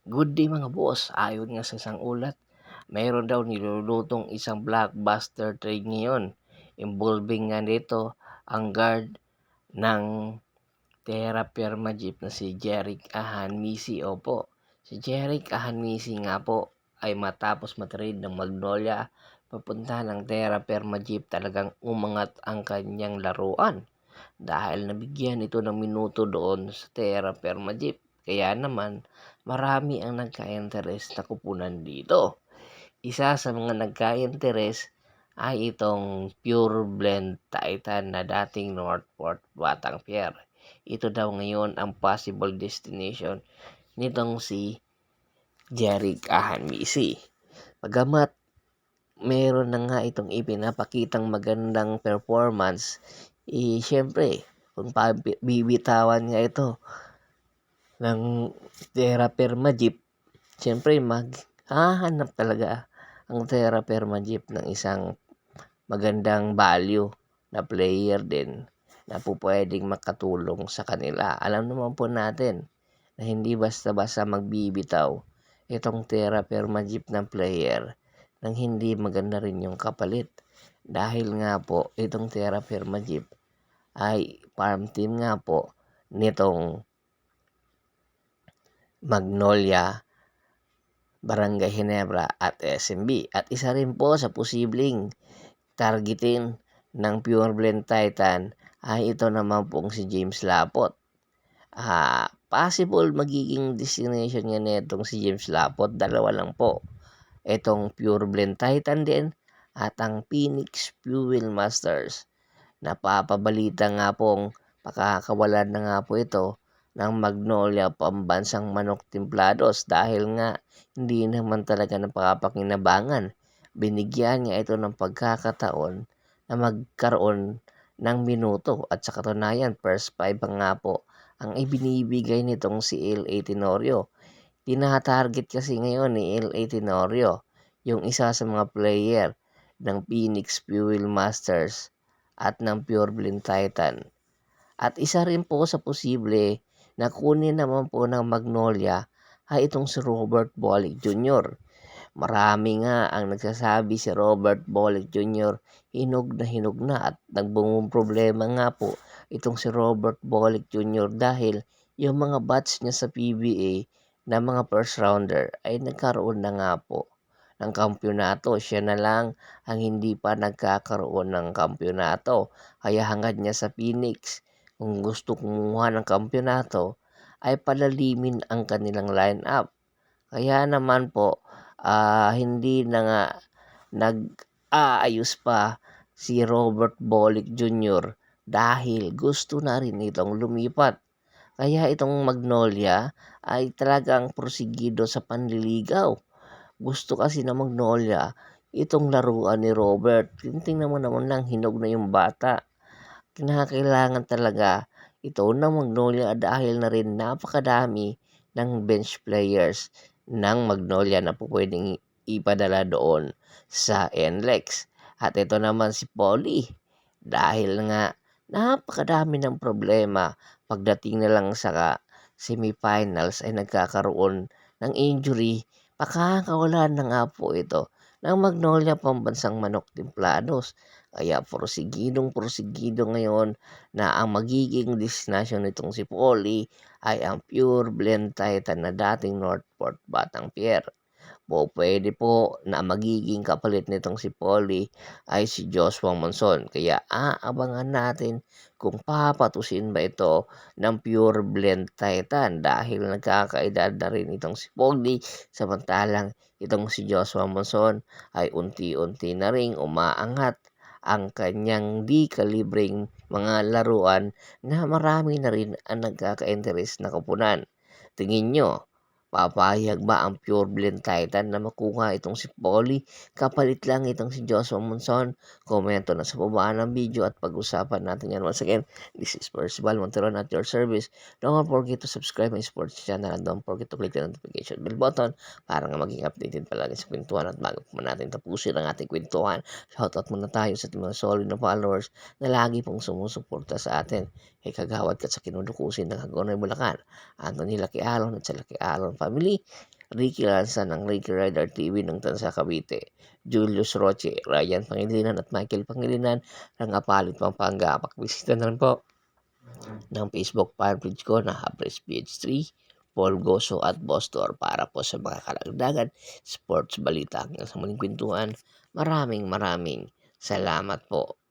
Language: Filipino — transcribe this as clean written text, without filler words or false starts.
Good day mga boss, ayon nga sa isang ulat, mayroon daw nilulutong isang blockbuster trade ngayon. Involving nga nito ang guard ng Terra Firma Jeep na si Jeric Ahanmisi. Opo, si Jeric Ahanmisi nga po ay matapos matrade ng Magnolia papunta ng Terra Firma Jeep, talagang umangat ang kanyang laruan dahil nabigyan ito ng minuto doon sa Terra Firma Jeep. Kaya naman marami ang nagka-interes na kupunan dito. Isa sa mga nagka-interes ay itong Pure Blend Titan na dating Northport Batang Pier. Ito daw ngayon ang possible destination nitong si Jeric Ahanmisi. Bagamat meron na nga itong ipinapakitang magandang performance, siyempre kung bibitawan nga ito ng Terra Firma Jeep, siyempre maghahanap talaga ang Terra Firma Jeep ng isang magandang value na player din na po pwedeng makatulong sa kanila. Alam naman po natin na hindi basta-basta magbibitaw itong Terra Firma Jeep ng player nang hindi maganda rin yung kapalit. Dahil nga po itong Terra Firma Jeep ay farm team nga po nitong Magnolia, Barangay Ginebra at SMB. At isa rin po sa posibleng targetin ng Pure Blend Titan ay ito naman pong si James Lapot. Possible magiging destination niya netong si James Lapot, dalawa lang po. Itong Pure Blend Titan din at ang Phoenix Fuel Masters. Napapabalita nga pong pakakawalan na nga po ito ng Magnolia Pambansang Manok Timplados dahil nga hindi naman talaga napakapakinabangan. Binigyan niya ito ng pagkakataon na magkaroon ng minuto at sa katunayan first 5 pa nga po ang ibinibigay nitong si L.A. Tenorio. Tina-target kasi ngayon ni L.A. Tenorio yung isa sa mga player ng Phoenix Fuel Masters at ng Pure Blend Titan. At isa rin po sa posible na kunin naman po ng Magnolia ay itong si Robert Bolick Jr. Marami nga ang nagsasabi si Robert Bolick Jr. hinog na at nagbungong problema nga po itong si Robert Bolick Jr. dahil yung mga batch niya sa PBA na mga first rounder ay nagkaroon na nga po ng kampyonato. Siya na lang ang hindi pa nagkakaroon ng kampyonato. Kaya hangad niya sa Phoenix, kung gusto kumuha ng kampyonato, ay palalimin ang kanilang lineup. Kaya naman po, hindi na nga nag-aayos pa si Robert Bolick Jr. dahil gusto na rin itong lumipat. Kaya itong Magnolia ay talagang prosigido sa panliligaw. Gusto kasi ng Magnolia itong laruan ni Robert. Tingnan mo naman lang, hinog na yung bata. Kinakailangan talaga ito ng Magnolia dahil na rin napakadami ng bench players ng Magnolia na po pwedeng ipadala doon sa NLEX. At ito naman si Polly dahil nga napakadami ng problema pagdating na lang sa semifinals ay nagkakaroon ng injury. Pakakawalan na nga po ito ng Magnolia Pambansang Manok Timplados. Kaya porsigidong ngayon na ang magiging destination nitong si Polly ay ang Pure Blend Titan na dating Northport Batang Pier. Pwede po na magiging kapalit nitong si Polly ay si Joshua Monson. Kaya aabangan natin kung papatusin ba ito ng Pure Blend Titan dahil nagkakaedad na rin itong si Polly, samantalang itong si Joshua Monson ay unti-unti na ring umaangat ang kanyang di kalibreng mga laruan na marami na rin ang nagkaka-interes na kupunan. Tingin nyo, papayag ba ang Pure Blend Titan na makuha itong si Polly kapalit lang itong si Joshua Monson? Komento na sa baba ng video at pag-usapan natin yan. Once again, this is Percival Monteron at your service. Don't forget to subscribe my sports channel and don't forget to click the notification bell button para nga maging updated palagi sa kwentuhan. At bago pa natin tapusin ang ating kwentuhan, shoutout muna tayo sa ating mga solid na followers na lagi pong sumusuporta sa atin. Kay kagawad kat sa kinudukusin ng Hagonoy, Bulacan. Anthony Lakialon at sa Lakialon family. Ricky Lanza ng Ricky Rider TV ng Tansa, Cavite. Julius Roche, Ryan Pangilinan at Michael Pangilinan ng Apalit, Pampanga. Pakibisita na rin po ng Facebook fanpage ko na Habres PH3, Paul Goso at Bostor para po sa mga kalagdagan sports balita hanggang sa muling kwentuhan. Maraming salamat po.